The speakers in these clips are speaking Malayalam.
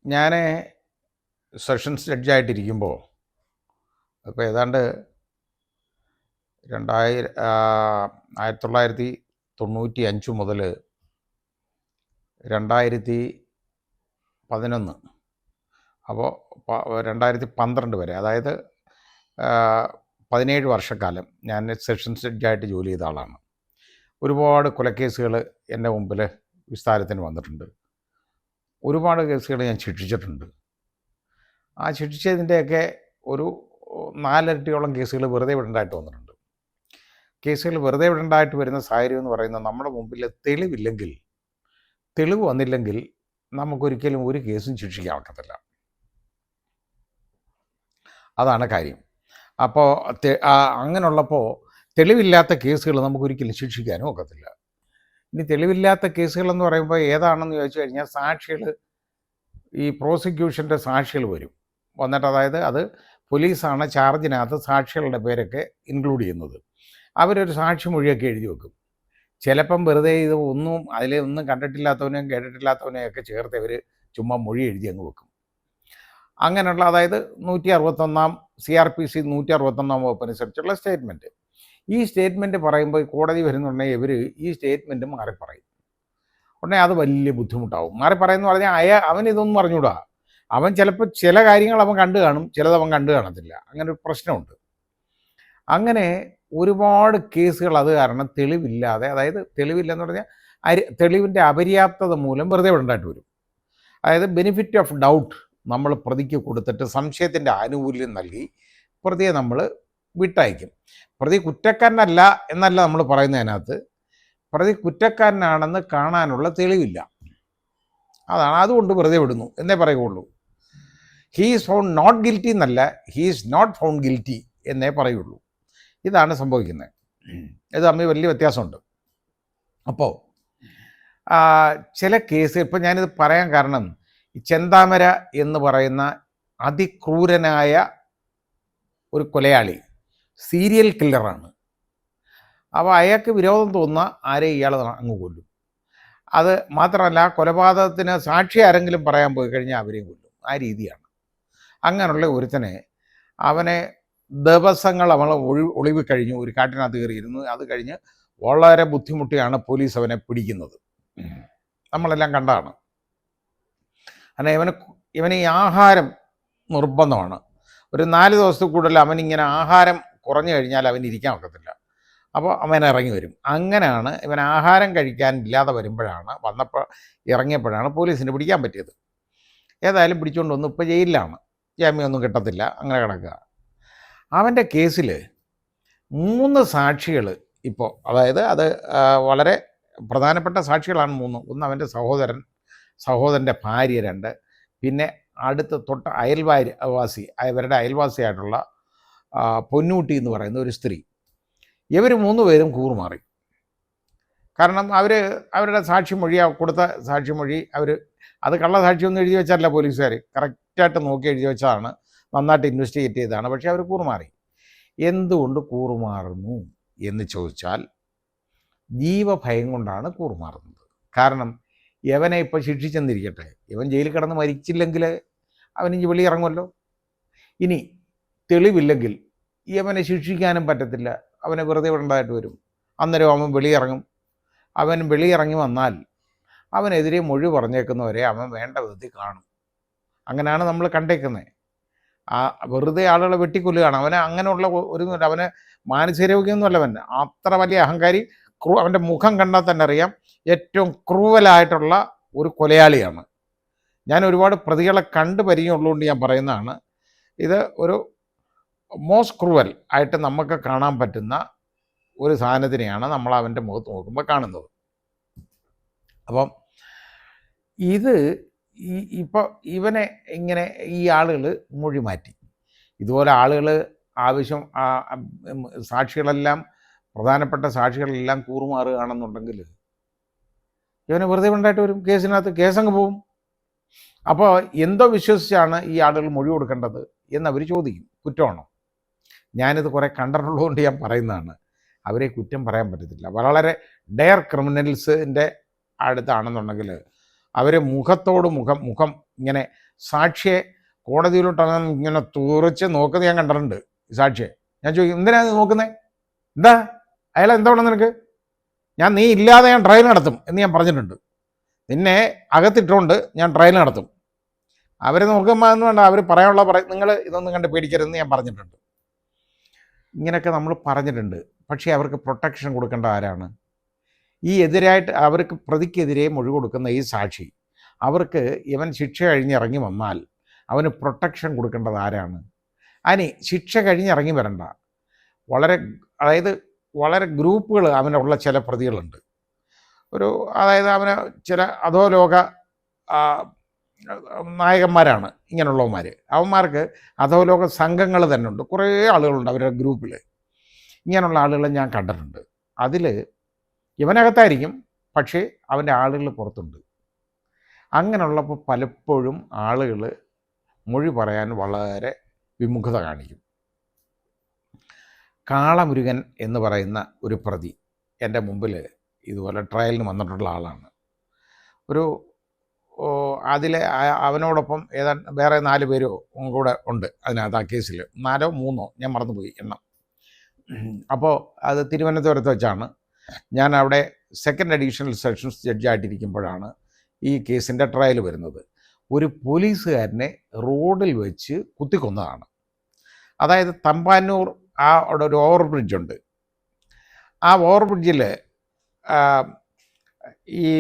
ഞാൻ സെഷൻസ് ജഡ്ജായിട്ടിരിക്കുമ്പോൾ ഇപ്പോൾ ഏതാണ്ട് 1995 മുതൽ 2011, അപ്പോൾ 2012 വരെ, അതായത് 17 വർഷക്കാലം ഞാൻ സെഷൻസ് ജഡ്ജായിട്ട് ജോലി ചെയ്ത ആളാണ്. ഒരുപാട് കൊലക്കേസുകൾ എൻ്റെ മുമ്പിൽ വിസ്താരത്തിന് വന്നിട്ടുണ്ട്. ഒരുപാട് കേസുകൾ ഞാൻ ശിക്ഷിച്ചിട്ടുണ്ട്. ആ ശിക്ഷിച്ചതിൻ്റെയൊക്കെ ഒരു 4 ഇരട്ടിയോളം കേസുകൾ വെറുതെ വിടേണ്ടതായിട്ട് വന്നിട്ടുണ്ട്. കേസുകൾ വെറുതെ വിടേണ്ടതായിട്ട് വരുന്ന സാഹചര്യം എന്ന് പറയുന്നത്, നമ്മുടെ മുമ്പിൽ തെളിവ് വന്നില്ലെങ്കിൽ നമുക്കൊരിക്കലും ഒരു കേസും ശിക്ഷിക്കാൻ ഒക്കത്തില്ല. അതാണ് കാര്യം. അപ്പോൾ അങ്ങനെയുള്ളപ്പോൾ തെളിവില്ലാത്ത കേസുകൾ നമുക്കൊരിക്കലും ശിക്ഷിക്കാനും ഒക്കത്തില്ല. ഇനി തെളിവില്ലാത്ത കേസുകളെന്ന് പറയുമ്പോൾ ഏതാണെന്ന് ചോദിച്ചു കഴിഞ്ഞാൽ, സാക്ഷികൾ, ഈ പ്രോസിക്യൂഷൻ്റെ സാക്ഷികൾ വന്നിട്ട്, അതായത് അത് പോലീസാണ് ചാർജിനകത്ത് സാക്ഷികളുടെ പേരൊക്കെ ഇൻക്ലൂഡ് ചെയ്യുന്നത്. അവരൊരു സാക്ഷിമൊഴിയൊക്കെ എഴുതി വെക്കും. ചിലപ്പം വെറുതെ ഇത് അതിലൊന്നും കണ്ടിട്ടില്ലാത്തവനെയും കേട്ടിട്ടില്ലാത്തവനെയൊക്കെ ചേർത്ത് അവർ ചുമ്മാ മൊഴി എഴുതി അങ്ങ് വെക്കും. അങ്ങനെയുള്ള, അതായത് 161 CRPC 161 വകുപ്പനുസരിച്ചുള്ള സ്റ്റേറ്റ്മെൻറ്റ്. ഈ സ്റ്റേറ്റ്മെൻറ്റ് പറയുമ്പോൾ കോടതി വരുന്നുണ്ടെങ്കിൽ ഇവർ ഈ സ്റ്റേറ്റ്മെൻറ്റ് മാറി പറയും. ഉടനെ അത് വലിയ ബുദ്ധിമുട്ടാവും. മാറി പറയുമെന്ന് പറഞ്ഞാൽ അവൻ ഇതൊന്നും അറിഞ്ഞൂടാ. അവൻ ചിലപ്പോൾ ചില കാര്യങ്ങൾ അവൻ കണ്ടു കാണും, ചിലത് അവൻ കണ്ടു കാണത്തില്ല. അങ്ങനെ ഒരു പ്രശ്നമുണ്ട്. അങ്ങനെ ഒരുപാട് കേസുകൾ അത് കാരണം തെളിവില്ലാതെ, അതായത് തെളിവില്ലെന്ന് പറഞ്ഞാൽ തെളിവിൻ്റെ അപര്യാപ്തത മൂലം വെറുതെ വിടേണ്ടതായിട്ട് വരും. അതായത് ബെനിഫിറ്റ് ഓഫ് ഡൗട്ട് നമ്മൾ പ്രതിക്ക് കൊടുത്തിട്ട് സംശയത്തിൻ്റെ ആനുകൂല്യം നൽകി പ്രതിയെ നമ്മൾ വിട്ടയക്കും. പ്രതി കുറ്റക്കാരനല്ല എന്നല്ല നമ്മൾ പറയുന്നതിനകത്ത്, പ്രതി കുറ്റക്കാരനാണെന്ന് കാണാനുള്ള തെളിവില്ല. അതാണ്, അതുകൊണ്ട് വെറുതെ വിടുന്നു എന്നേ പറയുകയുള്ളൂ. He is found not guilty എന്നല്ല, he is not found guilty എന്നേ പറയുള്ളൂ. ഇതാണ് സംഭവിക്കുന്നത്. ഇത് തമ്മിൽ വലിയ വ്യത്യാസമുണ്ട്. അപ്പോൾ ചില കേസ്, ഇപ്പം ഞാനിത് പറയാൻ കാരണം, ഈ ചെന്താമര എന്ന് പറയുന്ന അതിക്രൂരനായ ഒരു കൊലയാളി, സീരിയൽ കില്ലറാണ്. അപ്പോൾ അയാൾക്ക് വിരോധം തോന്നുന്ന ആരെയും ഇയാൾ അങ്ങ് കൊല്ലും. അത് മാത്രമല്ല, കൊലപാതകത്തിന് സാക്ഷി ആരെങ്കിലും പറയാൻ പോയി കഴിഞ്ഞാൽ അവരെയും കൊല്ലും. ആ രീതിയാണ്. അങ്ങനെയുള്ള ഒരുത്തനെ, അവനെ ദിവസങ്ങൾ അവൾ ഒളിവ് കഴിഞ്ഞു ഒരു കാട്ടിനകത്ത് കയറിയിരുന്നു. അത് കഴിഞ്ഞ് വളരെ ബുദ്ധിമുട്ടിയാണ് പോലീസ് അവനെ പിടിക്കുന്നത്. നമ്മളെല്ലാം കണ്ടതാണ്. കാരണം ഇവന് ഈ ആഹാരം നിർബന്ധമാണ്. ഒരു 4 ദിവസത്തിൽ കൂടുതൽ അവനിങ്ങനെ ആഹാരം കുറഞ്ഞു കഴിഞ്ഞാൽ അവന് ഇരിക്കാൻ ഒക്കത്തില്ല. അപ്പോൾ അവൻ ഇറങ്ങി വരും. അങ്ങനെയാണ് ഇവൻ ആഹാരം കഴിക്കാനില്ലാതെ ഇറങ്ങിയപ്പോഴാണ് പോലീസിന് പിടിക്കാൻ പറ്റിയത്. ഏതായാലും പിടിച്ചുകൊണ്ട് വന്നു. ഇപ്പോൾ ജയിലിലാണ്, ജാമ്യമൊന്നും കിട്ടത്തില്ല, അങ്ങനെ കിടക്കുക. അവൻ്റെ കേസിൽ 3 സാക്ഷികൾ ഇപ്പോൾ, അതായത് അത് വളരെ പ്രധാനപ്പെട്ട സാക്ഷികളാണ് 3. ഒന്ന് അവൻ്റെ സഹോദരൻ്റെ ഭാര്യ, 2, പിന്നെ അടുത്ത് തൊട്ട് അവരുടെ അയൽവാസിയായിട്ടുള്ള പൊന്നൂട്ടി എന്ന് പറയുന്ന ഒരു സ്ത്രീ. ഇവർ 3 പേരും കൂറുമാറി. കാരണം അവരുടെ കൊടുത്ത സാക്ഷിമൊഴി അത് കള്ളസാക്ഷിയൊന്നും എഴുതി വെച്ചാലല്ല പോലീസുകാർ, കറക്റ്റായിട്ട് നോക്കി എഴുതി വെച്ചതാണ്, നന്നായിട്ട് ഇൻവെസ്റ്റിഗേറ്റ് ചെയ്തതാണ്. പക്ഷേ അവർ കൂറുമാറി. എന്തുകൊണ്ട് കൂറുമാറുന്നു എന്ന് ചോദിച്ചാൽ, ജീവഭയം കൊണ്ടാണ് കൂറുമാറുന്നത്. കാരണം യവനെ ഇപ്പോൾ ശിക്ഷിച്ചെന്നിരിക്കട്ടെ, ഇവൻ ജയിലിൽ കിടന്ന് മരിച്ചില്ലെങ്കിൽ അവനിഞ്ച് വെളിയിറങ്ങുമല്ലോ. ഇനി തെളിവില്ലെങ്കിൽ യവനെ ശിക്ഷിക്കാനും പറ്റത്തില്ല, അവനെ വെറുതെ വിടേണ്ടതായിട്ട് വരും. അന്നേരം അവൻ വെളിയിറങ്ങും. അവൻ വെളിയിറങ്ങി വന്നാൽ അവനെതിരെ മൊഴി പറഞ്ഞേക്കുന്നവരെ അവൻ വേണ്ട വിധത്തിൽ കാണും. അങ്ങനെയാണ് നമ്മൾ കണ്ടേക്കുന്നത്. വെറുതെ ആളുകളെ വെട്ടിക്കൊല്ലുകയാണ്. അവന് അങ്ങനെയുള്ള അവന് മാനസികരോഗ്യമൊന്നുമല്ല. അവൻ അത്ര വലിയ അഹങ്കാരി. അവൻ്റെ മുഖം കണ്ടാൽ തന്നെ അറിയാം, ഏറ്റവും ക്രൂവലായിട്ടുള്ള ഒരു കൊലയാളിയാണ്. ഞാൻ ഒരുപാട് പ്രതികളെ കണ്ടു പരിചയമുള്ളതുകൊണ്ട് ഞാൻ പറയുന്നതാണ്. ഇത് ഒരു മോസ്റ്റ് ക്രൂവൽ ആയിട്ട് നമുക്ക് കാണാൻ പറ്റുന്ന ഒരു സാധനത്തിനെയാണ് നമ്മൾ അവൻ്റെ മുഖത്ത് നോക്കുമ്പോൾ കാണുന്നത്. അപ്പം ഇപ്പോൾ ഇവനെ ഇങ്ങനെ ഈ ആളുകൾ മൊഴി മാറ്റി. ഇതുപോലെ ആളുകൾ സാക്ഷികളെല്ലാം, പ്രധാനപ്പെട്ട സാക്ഷികളെല്ലാം കൂറുമാറുകയാണെന്നുണ്ടെങ്കിൽ ഇവനെ വെറുതെ ഉണ്ടായിട്ട് വരും. കേസങ്ങ് പോവും. അപ്പോൾ എന്തോ വിശ്വസിച്ചാണ് ഈ ആളുകൾ മൊഴി കൊടുക്കേണ്ടത് എന്നവർ ചോദിക്കും. കുറ്റമാണോ? ഞാനിത് കുറേ കണ്ടിട്ടുള്ളതുകൊണ്ട് ഞാൻ പറയുന്നതാണ്. അവരെ കുറ്റം പറയാൻ പറ്റത്തില്ല. വളരെ ഡെയർ ക്രിമിനൽസിൻ്റെ അടുത്താണെന്നുണ്ടെങ്കിൽ അവർ മുഖത്തോട് മുഖം ഇങ്ങനെ സാക്ഷിയെ കോടതിയിലോട്ട് ഇങ്ങനെ തുറച്ച് നോക്കുന്നത് ഞാൻ കണ്ടിട്ടുണ്ട്. സാക്ഷിയെ ഞാൻ ചോദിക്കും, എന്തിനാ നോക്കുന്നത്? എന്താ അയാളെ എന്താ വേണം നിനക്ക്? നീ ഇല്ലാതെ ഞാൻ ട്രയൽ നടത്തും എന്ന് ഞാൻ പറഞ്ഞിട്ടുണ്ട്. നിന്നെ അകത്തിട്ടുകൊണ്ട് ഞാൻ ട്രയൽ നടത്തും. അവരെ നോക്കുമ്പോൾ എന്ന് വേണ്ട, അവർ പറയാനുള്ള നിങ്ങൾ ഇതൊന്നും കണ്ട് പേടിക്കരുതെന്ന് ഞാൻ പറഞ്ഞിട്ടുണ്ട്. ഇങ്ങനെയൊക്കെ നമ്മൾ പറഞ്ഞിട്ടുണ്ട്. പക്ഷേ അവർക്ക് പ്രൊട്ടക്ഷൻ കൊടുക്കേണ്ട ആരാണ്? ഈ എതിരായിട്ട് അവർക്ക് പ്രതിക്കെതിരെ മൊഴി കൊടുക്കുന്ന ഈ സാക്ഷി, അവർക്ക് ഇവൻ ശിക്ഷ കഴിഞ്ഞിറങ്ങി വന്നാൽ അവന് പ്രൊട്ടക്ഷൻ കൊടുക്കേണ്ടത് ആരാണ്? അതിന് ശിക്ഷ കഴിഞ്ഞിറങ്ങി വരണ്ട, വളരെ ഗ്രൂപ്പുകൾ അവനുള്ള ചില പ്രതികളുണ്ട്. അതായത് അവന് ചില അധോലോക നായകന്മാരാണ് ഇങ്ങനെയുള്ളവന്മാർ. അവന്മാർക്ക് അധോലോക സംഘങ്ങൾ തന്നെ ഉണ്ട്, കുറേ ആളുകളുണ്ട് അവരുടെ ഗ്രൂപ്പിൽ. ഇങ്ങനെയുള്ള ആളുകളെ ഞാൻ കണ്ടിട്ടുണ്ട്. അതിൽ ഇവനകത്തായിരിക്കും, പക്ഷേ അവൻ്റെ ആളുകൾ പുറത്തുണ്ട്. അങ്ങനെയുള്ളപ്പോൾ പലപ്പോഴും ആളുകൾ മൊഴി പറയാൻ വളരെ വിമുഖത കാണിക്കും. കാളമുരുകൻ എന്ന് പറയുന്ന ഒരു പ്രതി എൻ്റെ മുമ്പിൽ ഇതുപോലെ ട്രയലിന് വന്നിട്ടുള്ള ആളാണ്. അവനോടൊപ്പം ഏതാണ്ട് വേറെ 4 പേരോ കൂടെ ഉണ്ട് അതിനകത്ത്. ആ കേസിൽ 4 or 3 ഞാൻ മറന്നുപോയി എണ്ണം. അപ്പോൾ അത് തിരുവനന്തപുരത്ത് വെച്ചാണ്. ഞാൻ അവിടെ സെക്കൻഡ് അഡീഷണൽ സെഷൻസ് ജഡ്ജായിട്ടിരിക്കുമ്പോഴാണ് ഈ കേസിൻ്റെ ട്രയൽ വരുന്നത്. ഒരു പോലീസുകാരനെ റോഡിൽ വെച്ച് കുത്തിക്കൊന്നതാണ്. അതായത് തമ്പാനൂർ അവിടെ ഒരു ഓവർ ബ്രിഡ്ജുണ്ട്. ആ ഓവർ ബ്രിഡ്ജിൽ ഈ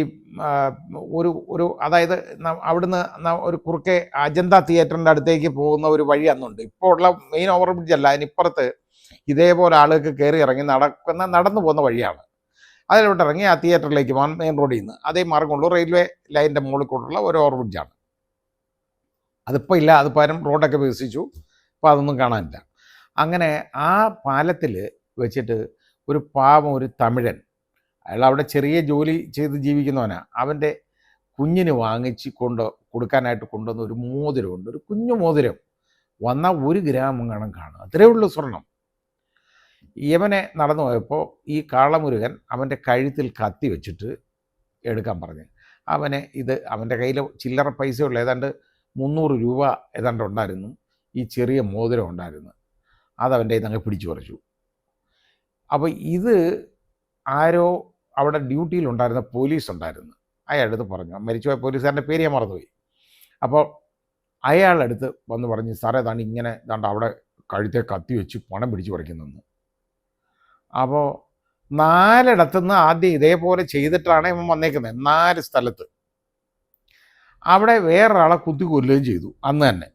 അതായത് അവിടുന്ന് ഒരു കുറുക്കെ അജന്ത തിയേറ്ററിൻ്റെ അടുത്തേക്ക് പോകുന്ന ഒരു വഴി അന്നുണ്ട്. ഇപ്പോൾ ഉള്ള മെയിൻ ഓവർ ബ്രിഡ്ജല്ല, അതിനിപ്പുറത്ത് ഇതേപോലെ ആളുകൾക്ക് കയറി ഇറങ്ങി നടന്നു പോകുന്ന വഴിയാണ്. അതിലോട്ട് ഇറങ്ങി ആ തിയേറ്ററിലേക്ക് മെയിൻ റോഡിൽ നിന്ന് അതേ മാർഗമുള്ളൂ. റെയിൽവേ ലൈനിൻ്റെ മുകളിൽ കൂടെയുള്ള ഒരു ഓവർ ബ്രിഡ്ജാണ്. അതിപ്പോൾ ഇല്ല, അത് പകരം റോഡൊക്കെ വികസിച്ചു, അപ്പോൾ അതൊന്നും കാണാനില്ല. അങ്ങനെ ആ പാലത്തിൽ വെച്ചിട്ട് ഒരു പാവം ഒരു തമിഴൻ, അയാൾ അവിടെ ചെറിയ ജോലി ചെയ്ത് ജീവിക്കുന്നവനാണ്. അവൻ്റെ കുഞ്ഞിന് വാങ്ങിച്ച് കൊടുക്കാനായിട്ട് കൊണ്ടുവന്ന ഒരു മോതിരമുണ്ട്, ഒരു കുഞ്ഞു മോതിരം. വന്നാൽ 1 gram കാണും, അത്രയേ ഉള്ളൂ സ്വർണം. യവനെ നടന്നു പോയപ്പോൾ ഈ കാളമുരുകൻ അവൻ്റെ കഴുത്തിൽ കത്തി വെച്ചിട്ട് എടുക്കാൻ പറഞ്ഞു. അവൻ്റെ കയ്യിൽ ചില്ലറ പൈസയുള്ള ഏതാണ്ട് 300 രൂപ ഏതാണ്ട് ഉണ്ടായിരുന്നു. ഈ ചെറിയ മോതിരം ഉണ്ടായിരുന്നു. അതവൻ്റെ കയ്യിൽ നിന്ന് പിടിച്ചു പറിച്ചു. അപ്പോൾ ഇത് ആരോ അവിടെ ഡ്യൂട്ടിയിലുണ്ടായിരുന്ന പോലീസ് ഉണ്ടായിരുന്നു. അയാളടുത്ത് പറഞ്ഞു, മരിച്ചുപോയ പോലീസുകാരൻ്റെ പേര് ഞാൻ മറന്നുപോയി. അപ്പോൾ അയാളടുത്ത് വന്ന് പറഞ്ഞു, സാറേ ഇങ്ങനെ അവിടെ കഴുത്തെ കത്തി വെച്ച് പണം പിടിച്ചു പറിക്കുന്നെന്ന്. അപ്പോൾ 4 ഇടത്തുനിന്ന് ആദ്യം ഇതേപോലെ ചെയ്തിട്ടാണ് ഇവൻ വന്നേക്കുന്നത്. 4 സ്ഥലത്ത് അവിടെ വേറൊരാളെ കുത്തി കൊല്ലുകയും ചെയ്തു അന്ന് തന്നെ.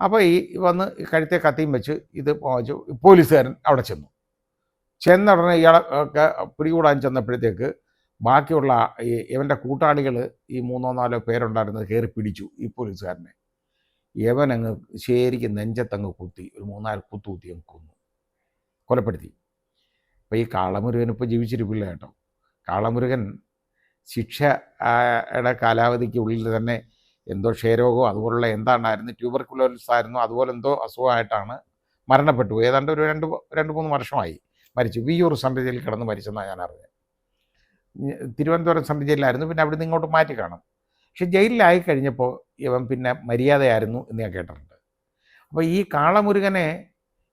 അപ്പോൾ ഈ വന്ന് കഴുത്തെ കത്തിയും വെച്ച് ഇത് പോലീസുകാരൻ അവിടെ ചെന്ന ഉടനെ ഇയാളെ പിടികൂടാൻ ചെന്നപ്പോഴത്തേക്ക് ബാക്കിയുള്ള ഇവൻ്റെ കൂട്ടാളികൾ ഈ 3-4 പേരുണ്ടായിരുന്നത് കയറി പിടിച്ചു ഈ പോലീസുകാരനെ. യവനങ്ങ് ശരിക്കും നെഞ്ചത്തങ്ങ് കുത്തി, ഒരു 3-4 കുത്തി അങ്ങ് കൊന്നു, കൊലപ്പെടുത്തി. അപ്പോൾ ഈ കാളമുരുകൻ ഇപ്പോൾ ജീവിച്ചിരിപ്പില്ല കേട്ടോ. കാളമുരുകൻ ശിക്ഷയുടെ കാലാവധിക്ക് ഉള്ളിൽ തന്നെ എന്തോ ക്ഷയരോഗമോ അതുപോലുള്ള എന്താണ്ടായിരുന്നു, ട്യൂബർകുലോസിസ് ആയിരുന്നു, അതുപോലെ എന്തോ അസുഖമായിട്ടാണ് മരണപ്പെട്ടു. ഏതാണ്ട് ഒരു 2-3 വർഷമായി മരിച്ചു. വിയ്യൂർ സെൻട്രൽ ജയിലിൽ കിടന്ന് മരിച്ചെന്നാണ് ഞാൻ അറിഞ്ഞത്. തിരുവനന്തപുരം സെൻട്രൽ ജയിലിലായിരുന്നു, പിന്നെ അവിടെ നിന്ന് ഇങ്ങോട്ട് മാറ്റി കാണും. പക്ഷെ ജയിലിലായി കഴിഞ്ഞപ്പോൾ ഇവൻ പിന്നെ മര്യാദയായിരുന്നു എന്ന് ഞാൻ കേട്ടിട്ടുണ്ട്. അപ്പോൾ ഈ കാളമുരുകനെ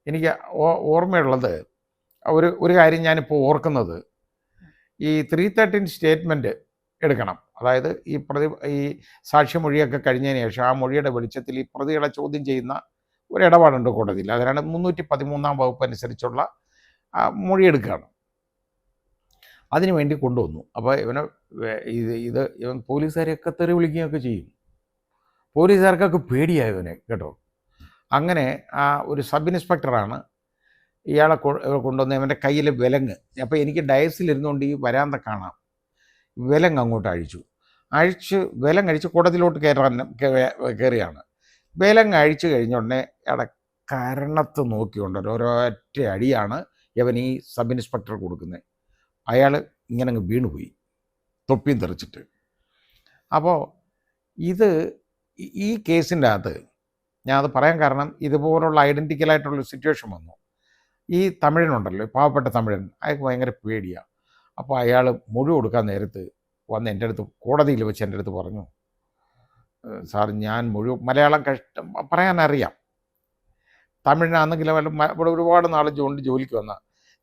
എനിക്ക് ഓർമ്മയുള്ളത് ഒരു കാര്യം ഞാനിപ്പോൾ ഓർക്കുന്നത്, ഈ 313 സ്റ്റേറ്റ്മെൻറ്റ് എടുക്കണം. അതായത് ഈ സാക്ഷ്യമൊഴിയൊക്കെ കഴിഞ്ഞതിന് ശേഷം ആ മൊഴിയുടെ വെളിച്ചത്തിൽ ഈ പ്രതികളെ ചോദ്യം ചെയ്യുന്ന ഒരു ഇടപാടുണ്ട് കോടതിയിൽ. അതിനാണ് 313 വകുപ്പ് അനുസരിച്ചുള്ള മൊഴിയെടുക്കുകയാണ്. അതിനു വേണ്ടി കൊണ്ടുവന്നു. അപ്പോൾ ഇവൻ പോലീസുകാരെയൊക്കെ തെറി വിളിക്കുകയൊക്കെ ചെയ്യും. പോലീസുകാർക്കൊക്കെ പേടിയായി ഇവനെ കേട്ടോ. അങ്ങനെ ഒരു സബ് ഇൻസ്പെക്ടറാണ് ഇയാളെ കൊണ്ടുവന്ന് ഇവൻ്റെ കയ്യിൽ വിലങ്ങ്. അപ്പോൾ എനിക്ക് ഡയസിലിരുന്നുകൊണ്ട് ഈ വരാന്ത കാണാം. വിലങ്ങ് അങ്ങോട്ട് വിലങ്ങഴിച്ച് കോടതിയിലോട്ട് കയറിയാണ്. വിലങ്ങ് അഴിച്ചു കഴിഞ്ഞ ഉടനെ ഇയാളെ കരണത്ത് നോക്കിക്കൊണ്ട് ഒരൊറ്റ അടിയാണ് ഇവൻ ഈ സബ് ഇൻസ്പെക്ടർ കൊടുക്കുന്നത്. അയാൾ ഇങ്ങനെ അങ്ങ് വീണുപോയി, തൊപ്പിയും തെറിച്ചിട്ട്. അപ്പോൾ ഈ കേസിൻ്റെ അകത്ത് ഞാനത് പറയാൻ കാരണം, ഇതുപോലുള്ള ഐഡൻറ്റിക്കലായിട്ടുള്ളൊരു സിറ്റുവേഷൻ വന്നു. ഈ തമിഴനുണ്ടല്ലോ, പാവപ്പെട്ട തമിഴൻ, അയാൾക്ക് ഭയങ്കര പേടിയാണ്. അപ്പോൾ അയാൾ മൊഴി കൊടുക്കാൻ നേരത്ത് വന്ന് എൻ്റെ അടുത്ത് കോടതിയിൽ വെച്ച് എൻ്റെ അടുത്ത് പറഞ്ഞു, സാർ ഞാൻ മലയാളം പറയാനറിയാം, തമിഴിനാണെങ്കിലും ഇവിടെ ഒരുപാട് നാൾ ജോലിക്ക് വന്ന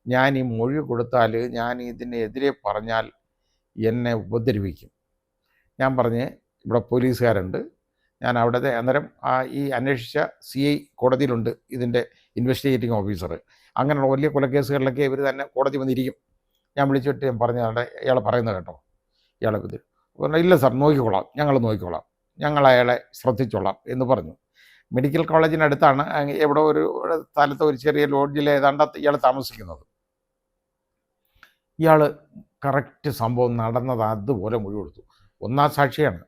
ഞാൻ ഈ മൊഴി കൊടുത്താൽ, ഞാൻ ഇതിനെതിരെ പറഞ്ഞാൽ എന്നെ ഉപദ്രവിക്കും. ഞാൻ പറഞ്ഞ് ഇവിടെ പോലീസുകാരുണ്ട്, ഞാൻ അവിടുത്തെ അന്നേരം ഈ അന്വേഷിച്ച CI കോടതിയിലുണ്ട്, ഇതിൻ്റെ ഇൻവെസ്റ്റിഗേറ്റിംഗ് ഓഫീസർ. അങ്ങനെയുള്ള വലിയ കൊലക്കേസുകളിലൊക്കെ ഇവർ തന്നെ കോടതി വന്നിരിക്കും. ഞാൻ വിളിച്ചിട്ട് ഞാൻ പറഞ്ഞാൽ ഇയാൾ പറയുന്നത് കേട്ടോ, ഇയാളെ ഇത് പറഞ്ഞു, ഇല്ല സാർ നോക്കിക്കോളാം, ഞങ്ങൾ നോക്കിക്കോളാം, ഞങ്ങൾ അയാളെ ശ്രദ്ധിച്ചോളാം എന്ന് പറഞ്ഞു. മെഡിക്കൽ കോളേജിനടുത്താണ്, എവിടെ ഒരു സ്ഥലത്ത് ഒരു ചെറിയ ലോഡ്ജിൽ ഏതാണ്ട് ഇയാൾ താമസിക്കുന്നത്. ഇയാൾ കറക്റ്റ് സംഭവം നടന്നത് അതുപോലെ മൊഴി കൊടുത്തു. ഒന്നാം സാക്ഷിയാണ്.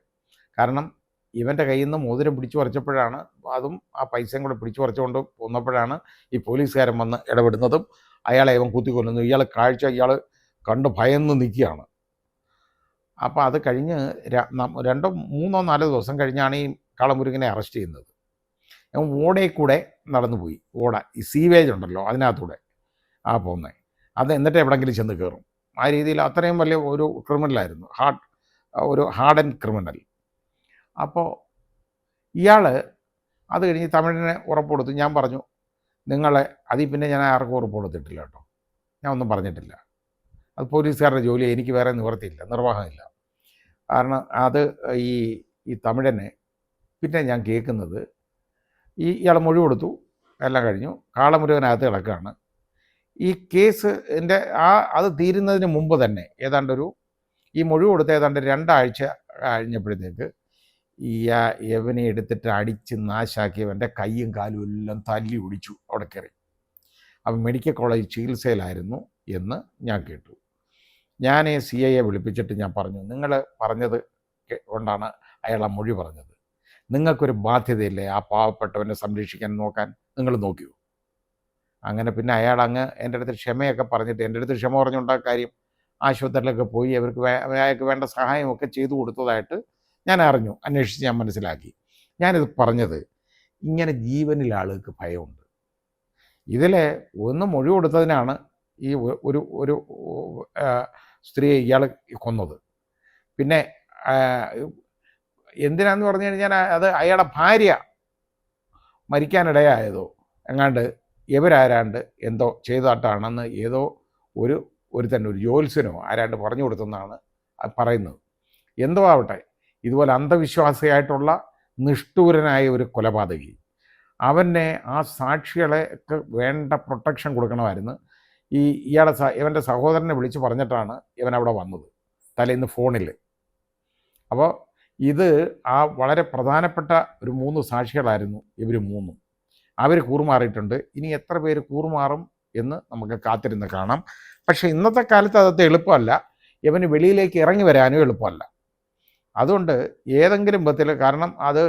കാരണം ഇവൻ്റെ കയ്യിൽ നിന്ന് മോതിരം പിടിച്ചു പറിച്ചപ്പോഴാണ്, അതും ആ പൈസയും കൂടെ പിടിച്ചു പറിച്ചുകൊണ്ട് വന്നപ്പോഴാണ് ഈ പോലീസുകാരൻ വന്ന് ഇടപെടുന്നതും അയാളെ ഇവൻ കുത്തിക്കൊല്ലുന്നു. ഇയാൾ ഇയാൾ കണ്ട് ഭയന്ന് നിൽക്കുകയാണ്. അപ്പോൾ അത് കഴിഞ്ഞ് 2, 3, 4 ദിവസം കഴിഞ്ഞാണ് ഈ കാളമുരുകനെ അറസ്റ്റ് ചെയ്യുന്നത്. ഓടയിൽ കൂടെ നടന്നു പോയി. ഈ സീവേജ് ഉണ്ടല്ലോ, അതിനകത്തൂടെ പോകുന്നത്. അത് എന്നിട്ട് എവിടെയെങ്കിലും ചെന്ന് കയറും. ആ രീതിയിൽ അത്രയും വലിയ ഒരു ക്രിമിനലായിരുന്നു, ഒരു ഹാർഡൻ ക്രിമിനൽ. അപ്പോൾ ഇയാൾ അത് കഴിഞ്ഞ് തമിഴിനെ ഉറപ്പ് കൊടുത്തു. ഞാൻ പറഞ്ഞു, നിങ്ങളെ അതിൽ പിന്നെ ഞാൻ ആർക്കും ഉറപ്പ് കൊടുത്തിട്ടില്ല കേട്ടോ, ഞാൻ ഒന്നും പറഞ്ഞിട്ടില്ല. അത് പോലീസുകാരുടെ ജോലി, എനിക്ക് വേറെ നിവർത്തിയില്ല, നിർവാഹമില്ല. കാരണം അത് ഈ തമിഴനെ പിന്നെ ഞാൻ കേൾക്കുന്നത്, ഇയാൾ മൊഴി കൊടുത്തു, എല്ലാം കഴിഞ്ഞു, കാളമുരുകനകത്ത് കിടക്കുകയാണ്. ഈ കേസിൻ്റെ അത് തീരുന്നതിന് മുമ്പ് തന്നെ ഈ മൊഴി കൊടുത്ത് ഏതാണ്ട് 2 ആഴ്ച കഴിഞ്ഞപ്പോഴത്തേക്ക് യവനെ എടുത്തിട്ട് അടിച്ച് നാശാക്കിയവൻ്റെ കൈയും കാലും എല്ലാം തല്ലി ഒടിച്ചു അവിടെ കയറി. അവൻ മെഡിക്കൽ കോളേജ് ചികിത്സയിലായിരുന്നു എന്ന് ഞാൻ കേട്ടു. ഞാൻ CIയെ വിളിപ്പിച്ചിട്ട് ഞാൻ പറഞ്ഞു, നിങ്ങൾ പറഞ്ഞത് കൊണ്ടാണ് അയാൾ ആ മൊഴി പറഞ്ഞത്, നിങ്ങൾക്കൊരു ബാധ്യതയില്ലേ ആ പാവപ്പെട്ടവനെ സംരക്ഷിക്കാൻ നോക്കാൻ, നിങ്ങൾ നോക്കിയോ? അങ്ങനെ പിന്നെ അയാൾ എൻ്റെ അടുത്ത് ക്ഷമയൊക്കെ പറഞ്ഞിട്ട്, എൻ്റെ അടുത്ത് ക്ഷമ പറഞ്ഞുണ്ടായ കാര്യം, ആശുപത്രിയിലൊക്കെ പോയി അയാൾക്ക് വേണ്ട സഹായമൊക്കെ ചെയ്തു കൊടുത്തതായിട്ട് ഞാൻ അറിഞ്ഞു, അന്വേഷിച്ച് ഞാൻ മനസ്സിലാക്കി. ഞാനിത് പറഞ്ഞത്, ഇങ്ങനെ ജീവനിൽ ആളുകൾക്ക് ഭയമുണ്ട്. ഇതിൽ ഒന്ന് മൊഴി കൊടുത്തതിനാണ് ഈ ഒരു സ്ത്രീയെ ഇയാൾ കൊന്നത്. പിന്നെ എന്തിനാന്ന് പറഞ്ഞു കഴിഞ്ഞാൽ അത് അയാളുടെ ഭാര്യ മരിക്കാനിടയായതോ എങ്ങാണ്ട് ഇവരാരാണ്ട് എന്തോ ചെയ്താട്ടാണെന്ന് ഏതോ ഒരു ജ്യോത്സ്യനോ ആരാണ്ട് പറഞ്ഞു കൊടുത്തെന്നാണ് പറയുന്നത്. എന്തോ ആവട്ടെ, ഇതുപോലെ അന്ധവിശ്വാസിയായിട്ടുള്ള നിഷ്ഠൂരനായ ഒരു കൊലപാതകി, അവനെ ആ സാക്ഷികളെയൊക്കെ വേണ്ട പ്രൊട്ടക്ഷൻ കൊടുക്കണമായിരുന്നു. ഇവൻ്റെ സഹോദരനെ വിളിച്ച് പറഞ്ഞിട്ടാണ് ഇവൻ അവിടെ വന്നത്, തലേന്ന് ഫോണിൽ. അപ്പോൾ ഇത് വളരെ പ്രധാനപ്പെട്ട ഒരു 3 സാക്ഷികളായിരുന്നു ഇവർ 3. അവർ കൂറുമാറിയിട്ടുണ്ട്. ഇനി എത്ര പേര് കൂറുമാറും എന്ന് നമുക്ക് കാത്തിരുന്ന് കാണാം. പക്ഷേ ഇന്നത്തെ കാലത്ത് അതത്തെ എളുപ്പമല്ല, ഇവന് വെളിയിലേക്ക് ഇറങ്ങി വരാനും എളുപ്പമല്ല. അതുകൊണ്ട് ഏതെങ്കിലും വിധത്തിൽ, കാരണം അത്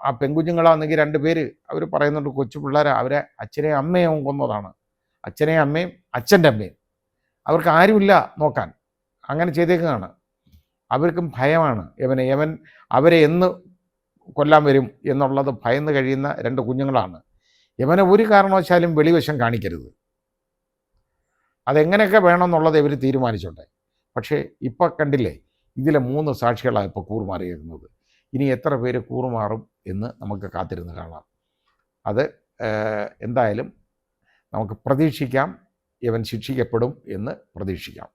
ആ പെൺകുഞ്ഞുങ്ങളാണെങ്കിൽ 2 പേര് അവർ പറയുന്നുണ്ട്, കൊച്ചു പിള്ളേരെ, അവരെ അച്ഛനെയും അമ്മയും കൊന്നതാണ്, അച്ഛനെയും അമ്മയും അച്ഛൻ്റെ അമ്മയും, അവർക്ക് ആരുമില്ല നോക്കാൻ, അങ്ങനെ ചെയ്തേക്കുന്നതാണ്. അവർക്കും ഭയമാണ് യവൻ അവരെ എന്ന് കൊല്ലാൻ വരും എന്നുള്ളത് ഭയന്ന് കഴിയുന്ന 2 കുഞ്ഞുങ്ങളാണ്. യവനെ ഒരു കാരണവശാലും വെളിവശം കാണിക്കരുത്. അതെങ്ങനെയൊക്കെ വേണമെന്നുള്ളത് ഇവർ തീരുമാനിച്ചോട്ടെ. പക്ഷേ ഇപ്പോൾ കണ്ടില്ലേ, ഇതിലെ 3 സാക്ഷികളാണ് ഇപ്പോൾ കൂറുമാറിയിരുന്നത്. ഇനി എത്ര പേര് കൂറുമാറും എന്ന് നമുക്ക് കാത്തിരുന്ന് കാണാം. അത് എന്തായാലും നമുക്ക് പ്രതീക്ഷിക്കാം, ഇവൻ ശിക്ഷിക്കപ്പെടും എന്ന് പ്രതീക്ഷിക്കാം.